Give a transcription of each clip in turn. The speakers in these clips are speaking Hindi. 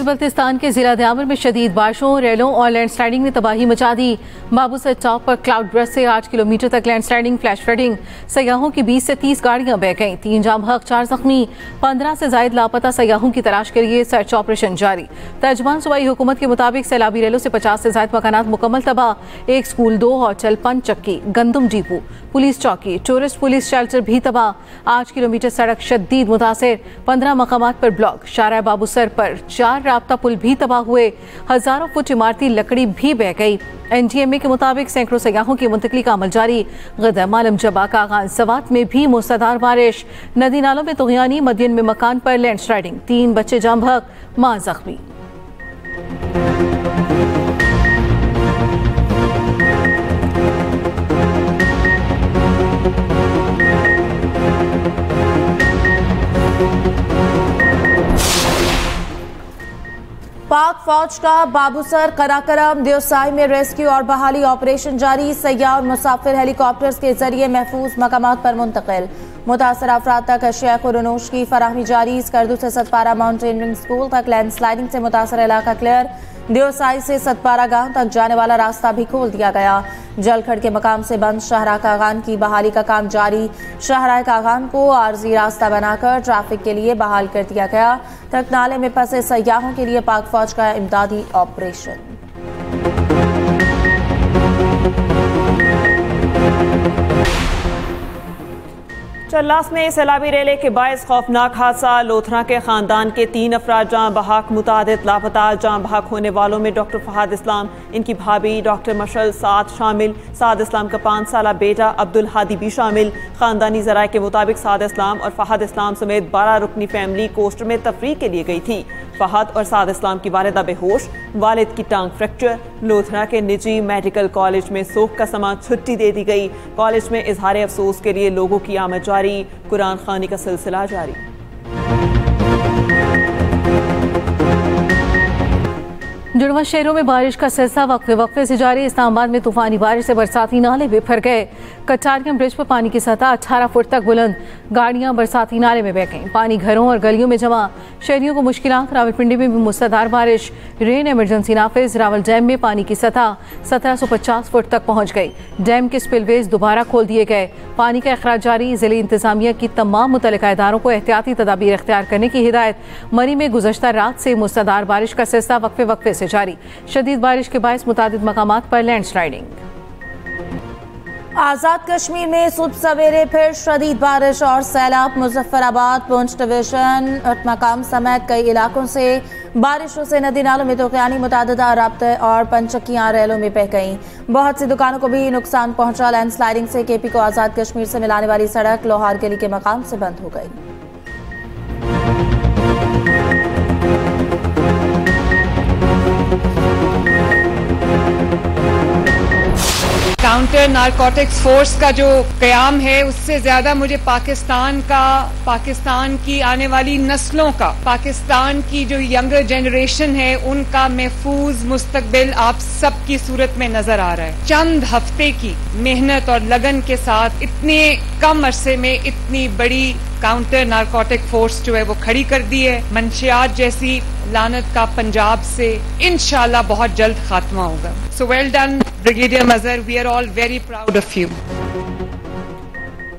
गिलगित बल्तिस्तान के जिला दयावर में शदीद बारिशों, रेलों और लैंडस्लाइडिंग ने तबाही मचा दी। बाबूसर टॉप पर क्लाउड ब्रस्ट से 8 किलोमीटर तक लैंडस्लाइडिंग, फ्लैश फ्लडिंग, सयाहों की 20 से 30 गाड़ियां बह गईं। 3 जाम बहक, 4 जख्मी, 15 से जायद लापता सयाहों की तलाश के लिए सर्च ऑपरेशन जारी। तर्जमान सूबाई हुकूमत के मुताबिक सैलाबी रेलों से 50 से जायद मकानात मुकम्मल तबाह। 1 स्कूल, 2 होटल, 5 चक्की, गंदम डिपो, पुलिस चौकी, टूरिस्ट पुलिस शेल्टर भी तबाह। 8 किलोमीटर सड़क शदीद मुतासिर, 15 मकामात पर ब्लॉक। शारा बाबूसर पर 4 राब्ता पुल भी तबाह हुए। हजारों फुट इमारती लकड़ी भी बह गई। NDMA के मुताबिक सैकड़ों सयाहों की मुंतकली का अमल जारी। गदम, आलम जबा, कागान, सवात में भी मूसलाधार बारिश। नदी नालों में तुगयानी, मदियन में मकान पर लैंडस्लाइडिंग, 3 बच्चे जाम बहक, मां जख्मी। पाक फौज का बाबूसर, कराकरम, देवसाई में रेस्क्यू और बहाली ऑपरेशन जारी। सयाह और मुसाफिर हेलीकॉप्टर्स के जरिए महफूज मकामात पर मुंतकिल। मुतासर अफराद तक अशिया खुरनोश की फराहमी जारी। स्कर्दू से सतपारा माउंटेनियरिंग स्कूल तक लैंडस्लाइडिंग से मुतासर इलाका क्लियर। देवसाई से सतपारा गांव तक जाने वाला रास्ता भी खोल दिया गया। जलखड़ के मकाम से बंद शाहराह कागान की बहाली का काम जारी। शाहराह कागान को आर्जी रास्ता बनाकर ट्रैफिक के लिए बहाल कर दिया गया। ट्रक नाले में फंसे सयाहों के लिए पाक फौज का इमदादी ऑपरेशन। चल्लास में सैलाबी रेले के बायस खौफनाक हादसा। लोथरा के खानदान के 3 अफराद जाँ बहक, मुतादिद लापता। जाँ बहक होने वालों में डॉक्टर फहद इस्लाम, इनकी भाभी डॉक्टर मशल साद शामिल। साद इस्लाम का 5 साला बेटा अब्दुल हादी भी शामिल। खानदानी जराये के मुताबिक साद इस्लाम और फहद इस्लाम समेत 12 रुकनी फैमिली कोस्टर में तफरीह के लिए गई थी। फहद और साद इस्लाम की वालिदा बेहोश, वालिद की टांग फ्रैक्चर। लोथरा के निजी मेडिकल कॉलेज में सोख का समा छुट्टी दे दी गई। कॉलेज में इजहार अफसोस के लिए लोगों की आमद जारी। कुरान खानी का सिलसिला जारी। जुड़वा शहरों में बारिश का सिलसिला वक्फे वक्फे से जारी। इस्लामाबाद में तूफानी बारिश से बरसाती नाले बिफर गए। कटारियम ब्रिज पर पानी की सतह 18 फुट तक बुलंद। गाड़ियां बरसाती नाले में बह गईं। पानी घरों और गलियों में जमा। शहरियों को मुश्किलात। रावलपिंडी में भी मूसलाधार बारिश। रेन इमरजेंसी नाफिज। रावल डैम में पानी की सतह 1750 फुट तक पहुंच गई। डैम के स्पिलवेज दोबारा खोल दिए गए। पानी का अखराज जारी। जिले इंतजामिया की तमाम मुतल्लिका इदारों को एहतियाती तदाबीर इख्तियार करने की हिदायत। मरी में गुज़श्ता रात से मूसलाधार बारिश का सिलसिला वक्फे वक्फे से जारी। शदीद बारिश के बायस मुतादिद मकामात पर लैंडस्लाइडिंग। आजाद कश्मीर में सुबह सवेरे फिर शदीद बारिश और सैलाब। मुजफ्फराबाद, पुंछ डिवीजन, मकाम समेत कई इलाकों से बारिशों से नदी नालों में तुगयानी, मुतादिदा राब्ते और पंचक्कियां रेलों में बह गईं। बहुत सी दुकानों को भी नुकसान पहुंचा। लैंडस्लाइडिंग से KP को आजाद कश्मीर से मिलाने वाली सड़क लोहार गली के मकाम से बंद हो गई। काउंटर नारकोटिक्स फोर्स का जो क़याम है, उससे ज्यादा मुझे पाकिस्तान का, पाकिस्तान की आने वाली नस्लों का, पाकिस्तान की जो यंगर जनरेशन है उनका महफूज मुस्तकबिल आप सबकी सूरत में नजर आ रहा है। चंद हफ्ते की मेहनत और लगन के साथ इतने कम अरसे में इतनी बड़ी काउंटर नारकोटिक फोर्स जो है वो खड़ी कर दी है। मंशियात जैसी लानत का पंजाब से इंशाल्लाह बहुत जल्द खात्मा होगा। So well done brigadier Mazhar, we are all very proud of you.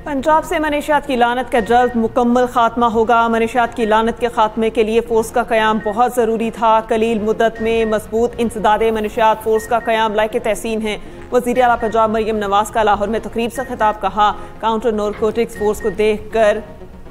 Punjab से मनशियात की लानत का जल्द मुकम्मल खात्मा होगा। मनशियात की लानत के खात्मे के लिए फोर्स का क़याम बहुत ज़रूरी था। कलील मुद्दत में मजबूत इंसदादे मनशियात फोर्स का क़याम लायक तहसीन है। वज़ीर आला पंजाब मरियम नवाज का लाहौर में तकरीब से खिताब। कहा, काउंटर नारकोटिक्स फोर्स को देख कर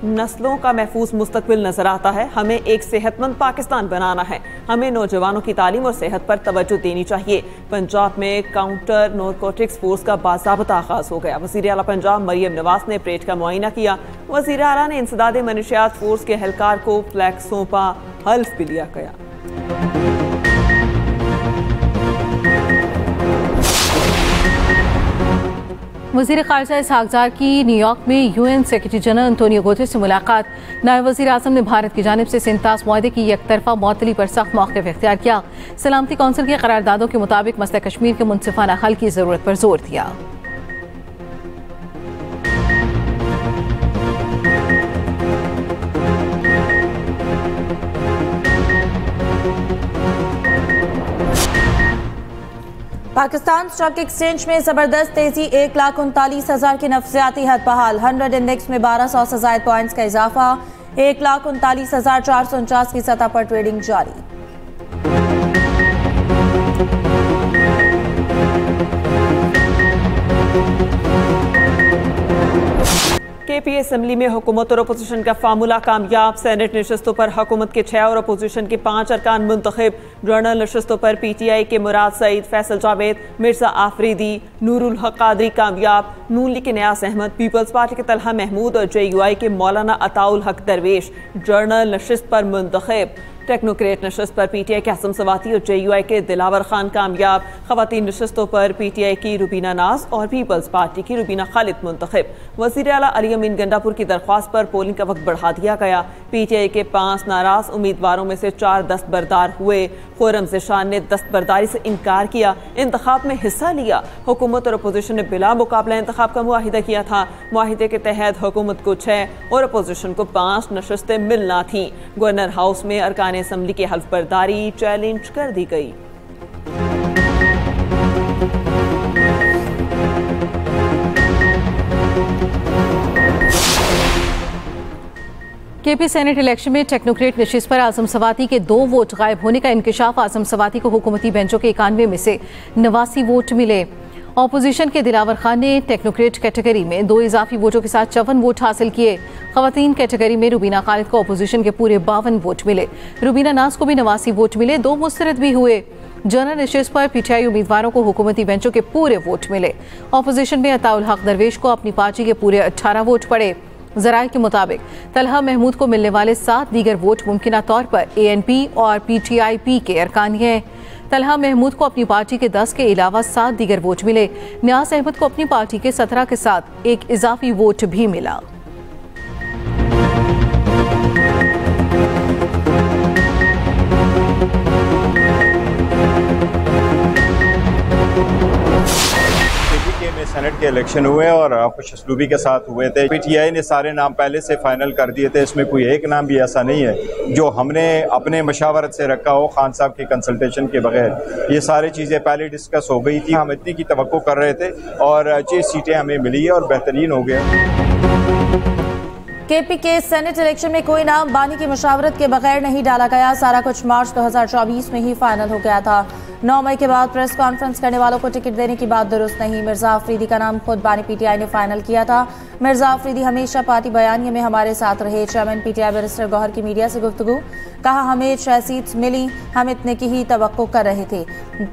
नस्लों का महफूज मुस्तकबिल नजर आता है। हमें एक सेहतमंद पाकिस्तान बनाना है। हमें नौजवानों की तालीम और सेहत पर तवज्जो देनी चाहिए। पंजाब में काउंटर नारकोटिक्स फोर्स का बाज़ाब्ता आगाज हो गया। वज़ीर आला पंजाब मरियम नवाज ने परेड का मुआयना किया। वज़ीर आला ने इंसदादे मनशियात फोर्स के एहलकार को फ्लैग सौंपा। हल्फ भी लिया गया। वज़ीर ख़ारिजा इसहाक़ की न्यूयॉर्क में UN secretary general Antonio Guterres से मुलाकात। नायब वज़ीर आज़म ने भारत की जानिब से सिंतास मुआहदे की एकतरफा मुअत्तली पर सख्त मौक़िफ़ इख्तियार किया। सलामती कौंसिल की करारदादों के मुताबिक मसला कश्मीर के मुनसिफ़ाना हल की ज़रूरत पर जोर दिया। पाकिस्तान स्टॉक एक्सचेंज में जबरदस्त तेजी, 1,39,000 की नफ्सियाती हद बहाल। 100 इंडेक्स में 1200 से ज्यादा पॉइंट्स का इजाफा, 1,39,449 की सतह पर ट्रेडिंग जारी। केपी असेंबली में हुकूमत और अपोजिशन का फार्मूला कामयाब। सेनेट नशस्तों पर हुकूमत के 6 और अपोजिशन के 5 अरकान मुंतखब। जनरल नशस्तों पर PTI के मुराद सईद, फैसल जावेद, मिर्जा आफरीदी, नूरुल हक कादरी कामयाब। नून लीग के न्यास अहमद, पीपल्स पार्टी के तलहा महमूद और JUI के मौलाना अताउल हक दरवेश जनरल नशस्त पर मुंतखब। टेक्नोक्रेट नशस्त पर PTI के हसन सवाती और JUI के दिलावर खान कामयाब। खवातीन नशस्तों पर PTI की रुबीना नाज और पीपल्स पार्टी की रुबीना खालिद मुंतखब। वज़ीर आला अली अमीन गंडापुर की दरख्वास्त पर पोलिंग का वक्त बढ़ा दिया गया। PTI के 5 नाराज उम्मीदवारों में से 4 दस्तबरदार हुए। खुर्रम ज़ेशान ने दस्तबरदारी से इनकार किया, इंतखाब में हिस्सा लिया। हुकूमत और अपोजिशन ने बिला मुकाबला इंतखाब का मुआहिदा किया था। मुआहिदे के तहत हुकूमत को 6 और अपोजिशन को 5 नशस्तें मिलना थीं। गवर्नर हाउस में अरकान असेंबली की हल्फ बर्दारी चैलेंज कर दी गई। केपी सेनेट इलेक्शन में टेक्नोक्रेट नशिस्त पर आजम सवाती के 2 वोट गायब होने का इंकशाफ। आजम सवाती को हुकूमती बेंचों के 91 में से 89 वोट मिले। ऑपोजिशन के दिलावर खान ने टेक्नोक्रेट कैटेगरी में 2 इजाफी वोटों के साथ 54 वोट हासिल किए। खवातीन कैटेगरी में रुबीना खालिद को ऑपोजिशन के पूरे 52 वोट मिले। रुबीना नाज को भी 89 वोट मिले। 2 मुस्तरद भी हुए। जनरल नशिस्त पर PTI उम्मीदवारों को हुकूमती बेंचों के पूरे वोट मिले। ऑपोजिशन में अताउल हक दरवेश को अपनी पार्टी के पूरे 18 वोट पड़े। जराये के मुताबिक तलहा महमूद को मिलने वाले 7 दीगर वोट मुमकिना तौर पर ANP और PTIP के अरकान हैं। तलहा महमूद को अपनी पार्टी के 10 के अलावा 7 दीगर वोट मिले। न्यास अहमद को अपनी पार्टी के 17 के साथ एक इजाफी वोट भी मिला। सेनेट के इलेक्शन हुए और खुशअस्लूबी के साथ हुए थे। PTI ने सारे नाम पहले से फाइनल कर दिए थे। इसमें कोई एक नाम भी ऐसा नहीं है जो हमने अपने मशावरत से रखा हो, खान साहब की कंसल्टेशन के बगैर। ये सारी चीज़ें पहले डिस्कस हो गई थी। हम इतनी की तवक्को कर रहे थे और 6 सीटें हमें मिली है और बेहतरीन हो गया। केपी के सेनेट इलेक्शन में कोई नाम बानी की मशावरत के बगैर नहीं डाला गया। सारा कुछ मार्च 2024 में ही फाइनल हो गया था। 9 मई के बाद प्रेस कॉन्फ्रेंस करने वालों को टिकट देने की बात दुरुस्त नहीं। मिर्जा आफरीदी का नाम खुद बानी PTI ने फाइनल किया था। मिर्जा आफरीदी हमेशा पार्टी बयानिए में हमारे साथ रहे। चेयरमैन PTI बैरिस्टर गौहर की मीडिया से गुफ्तगू, कहा हमें 6 सीट्स मिली, हम इतने की ही तवक्को कर रहे थे।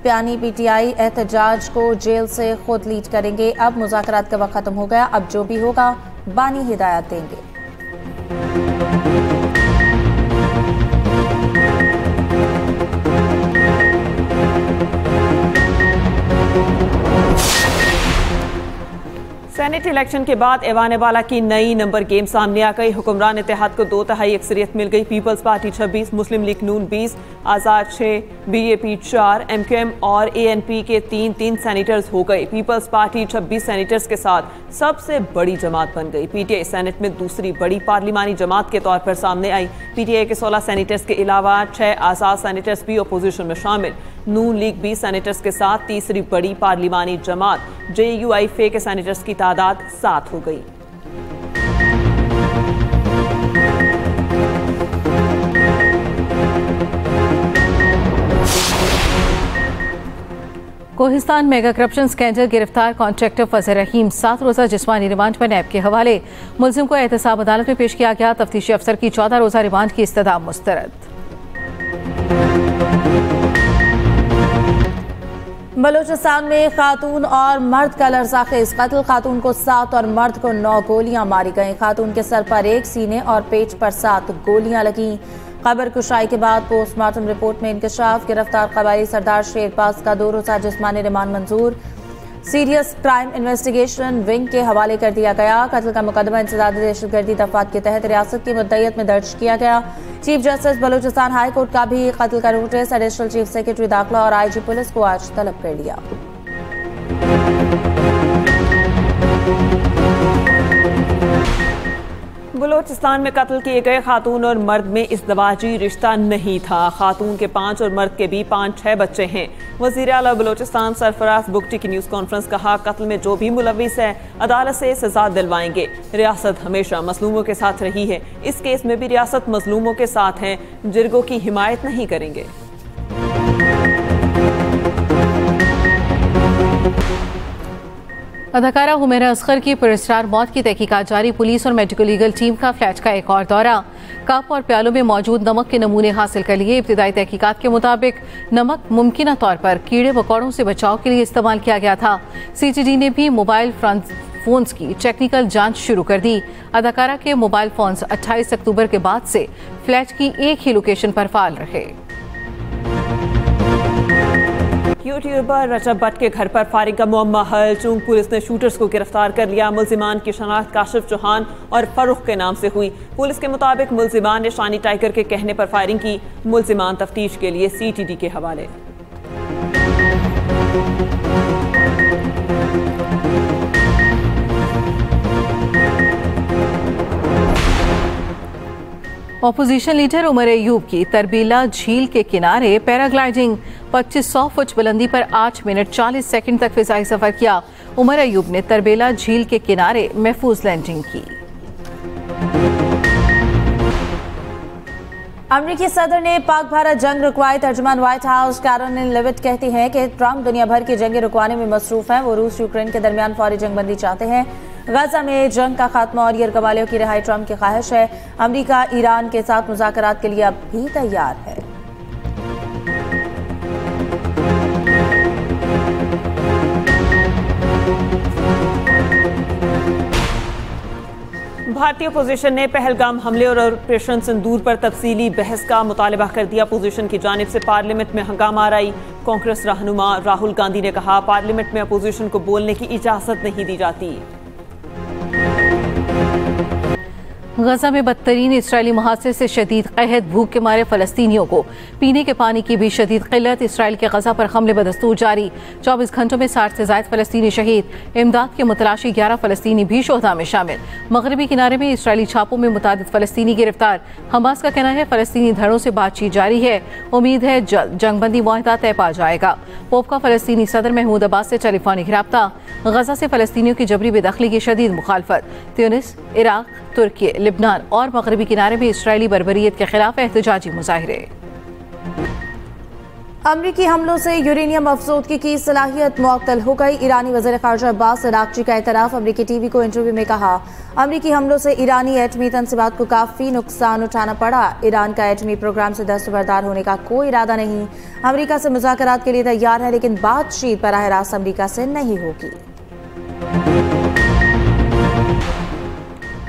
बानी PTI एहतजाज को जेल से खुद लीड करेंगे। अब मुज़ाकरात का वक्त खत्म हो गया, अब जो भी होगा बानी हिदायत देंगे। सेनेट इलेक्शन के बाद ऐवान बाला की नई नंबर गेम सामने आ गई। हुक्मरान इत्तेहाद को 2/3 अक्सरियत मिल गई। पीपल्स पार्टी 26, मुस्लिम लीग नून 20, आज़ाद 6, BJP 4, MQM और ANP के 3 सेनेटर्स हो गए। पीपल्स पार्टी 26 सेनेटर्स के साथ सबसे बड़ी जमात बन गई। PTI सेनेट में दूसरी बड़ी पार्लिमानी जमात के तौर पर सामने आई। PTI के 16 सेनेटर्स के अलावा 6 आज़ाद सेनेटर्स भी अपोजिशन में शामिल। नून लीग 20 सेनेटर्स के साथ तीसरी बड़ी पार्लिमानी जमात। JUI फे के सेनेटर्स की तादाद 7 हो गई। कोहिस्तान मेगा करप्शन स्कैंडल गिरफ्तार कॉन्ट्रैक्टर फजल रहीम 7 रोज़ा जिस्मानी रिमांड पर नैब के हवाले। मुलजिम को एहतसाब अदालत में पेश किया गया। तफ्तीशी अफसर की 14 रोज़ा रिमांड की इस्तदा मुस्तरद। बलूचिस्तान में खातून और मर्द का लरज़ाखेज़ कत्ल। खातून को 7 और मर्द को 9 गोलियां मारी गईं। खातून के सर पर 1, सीने और पेट पर 7 गोलियां लगीं। खबर कुशाई के बाद पोस्टमार्टम रिपोर्ट में इंकशाफ। गिरफ्तार कबायली सरदार शेरपास का 2 रोज़ा जिस्मानी रिमांड मंजूर। सीरियस क्राइम इन्वेस्टिगेशन विंग के हवाले कर दिया गया। कत्ल का मुकदमा इंसदादी दहशतगर्दी दफात के तहत रियासत की मुद्दईयत में दर्ज किया गया। Chief justice Balochistan high court का भी कत्ल का नोटिस एडिशनल चीफ सेक्रेटरी दाखिला और IG पुलिस को आज तलब कर लिया। बलूचिस्तान में कत्ल किए गए खातून और मर्द में इज़दवाजी रिश्ता नहीं था। खातून के 5 और मर्द के भी 5-6 बच्चे हैं। वज़ीर आला बलूचिस्तान सरफराज बुगटी की न्यूज़ कॉन्फ्रेंस कहा, कत्ल में जो भी मुलविस है अदालत से सजा दिलवाएंगे। रियासत हमेशा मजलूमों के साथ रही है, इस केस में भी रियासत मजलूमों के साथ है, जिरगों की हिमायत नहीं करेंगे। अदाकारा हुमैरा असगर की पुरस्कार मौत की तहकीकात जारी। पुलिस और मेडिकल लीगल टीम का फ्लैट का एक और दौरा। कप और प्यालों में मौजूद नमक के नमूने हासिल कर लिए। इब्तिदाई तहकीकात के मुताबिक नमक मुमकिना तौर पर कीड़े मकोड़ों से बचाव के लिए इस्तेमाल किया गया था। CGD ने भी मोबाइल फोन्स की टेक्निकल जांच शुरू कर दी। अदाकारा के मोबाइल फोन्स 28 अक्टूबर के बाद से फ्लैट की एक ही लोकेशन पर फाल रहे। यूट्यूबर रजब भट्ट के घर पर फायरिंग का मुअम्मा हल। चूंग पुलिस ने शूटर्स को गिरफ्तार कर लिया। मुल्जिमान की शनाख्त काशिफ चौहान और फरूख के नाम से हुई। पुलिस के मुताबिक मुल्जिमान ने शानी टाइगर के कहने पर फायरिंग की। मुल्जिमान तफ्तीश के लिए CTD के हवाले। ऑपोजिशन लीडर उमर अयूब की तरबीला झील के किनारे पैराग्लाइडिंग 2500 फुट बुलंदी पर 8 मिनट 40 सेकंड तक फिजाई सफर किया। उमर अयूब ने तरबीला झील के किनारे महफूज लैंडिंग की। अमरीकी सदर ने पाक भारत जंग रुकवाई। तर्जुमान व्हाइट हाउस कैरोलिन लेविट कहती हैं कि ट्रंप दुनिया भर की जंगें रुकवाने में मसरूफ हैं। वो रूस यूक्रेन के दरमियान फौरी जंगबंदी चाहते हैं। गजा में जंग का खात्मा और यरगमालियों की रिहाई ट्रंप की ख्वाहिश है। अमरीका ईरान के साथ मुज़ाकरात के लिए अब भी तैयार है। भारतीय अपोजिशन ने पहलगाम हमले और ऑपरेशन सिंदूर पर तफसीली बहस का मुतालबा कर दिया। अपोजिशन की जानिब से पार्लियामेंट में हंगामा आराई। कांग्रेस रहनुमा राहुल गांधी ने कहा, पार्लियामेंट में अपोजिशन को बोलने की इजाजत नहीं दी जाती। गजा में बदतरीन इसराइली मुहासिर से शदीद कहत। भूख के मारे फलस्तीनियों को पीने के पानी की भी शदीद किल्लत। इसराइल के गजा पर हमले बदस्तूर जारी। 24 घंटों में 60 से ज्यादा फलस्तीनी शहीद। इमदाद के मुतलाशी 11 फलस्तीनी भी शोहदा में शामिल। मगरबी किनारे में इसराइली छापों में मुतादिद फलस्तीनी गिरफ्तार। हमास का कहना है फलस्तीनी धड़ों से बातचीत जारी है। उम्मीद है जल्द जंगबंदी मुआहदा तय पा जाएगा। पोप का फलस्तीनी सदर महमूद अब्बास से टेलीफोनिक राब्ता। गजा से फलस्तीनियों की जबरी बेदखली की शदीद मुखालफत। ट्यूनिस, इराक, तुर्की, लिबनान और मगरबी किनारे में इसराइली बर्बरियत के खिलाफ एहतजाजी मुजाहिरे। अमरीकी हमलों से यूरेनियम अफसोदगी की सलाहियत मुअत्तल हो गई। ईरानी वज़ीर ख़ारिजा अब्बास अराग़ची का एतराफ़। अमरीकी TV को इंटरव्यू में कहा, अमरीकी हमलों से ईरानी एटमी तंसीबात को काफ़ी नुकसान उठाना पड़ा। ईरान का एटमी प्रोग्राम से दस्तबरदार होने का कोई इरादा नहीं। अमरीका से मुज़ाकरात के लिए तैयार है, लेकिन बातचीत बराह रास्त अमरीका से नहीं होगी।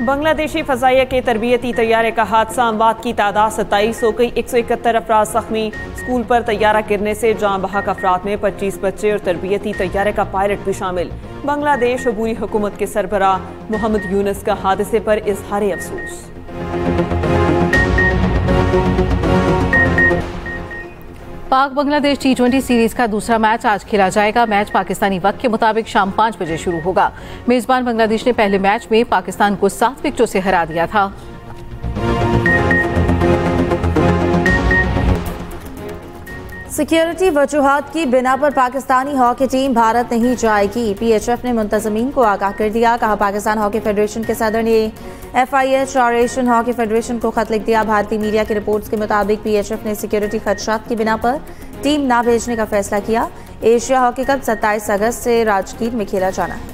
बांग्लादेशी फजाइया के तरबियती तैयारे का हादसा। अमवात की तादाद 27 हो गई। 171 अफराद जख्मी। स्कूल पर तैयारा गिरने से जाँ बहक अफराद में 25 बच्चे और तरबियती तैयारे का पायलट भी शामिल। बांग्लादेश अबूरी हुकूमत के सरबराह मोहम्मद यूनुस का हादसे पर इजहार अफसोस। पाक बांग्लादेश T20 सीरीज का दूसरा मैच आज खेला जाएगा। मैच पाकिस्तानी वक्त के मुताबिक शाम 5 बजे शुरू होगा। मेजबान बांग्लादेश ने पहले मैच में पाकिस्तान को 7 विकेटों से हरा दिया था। सिक्योरिटी वजूहात की बिना पर पाकिस्तानी हॉकी टीम भारत नहीं जाएगी। PHF ने मुंतजमीन को आगाह कर दिया। कहा, पाकिस्तान हॉकी फेडरेशन के सदर ने FIH और एशियन हॉकी फेडरेशन को खत लिख दिया। भारतीय मीडिया की रिपोर्ट्स के मुताबिक PHF ने सिक्योरिटी खदशात की बिना पर टीम ना भेजने का फैसला किया। एशिया हॉकी कप 27 अगस्त से राजगीर में खेला जाना है।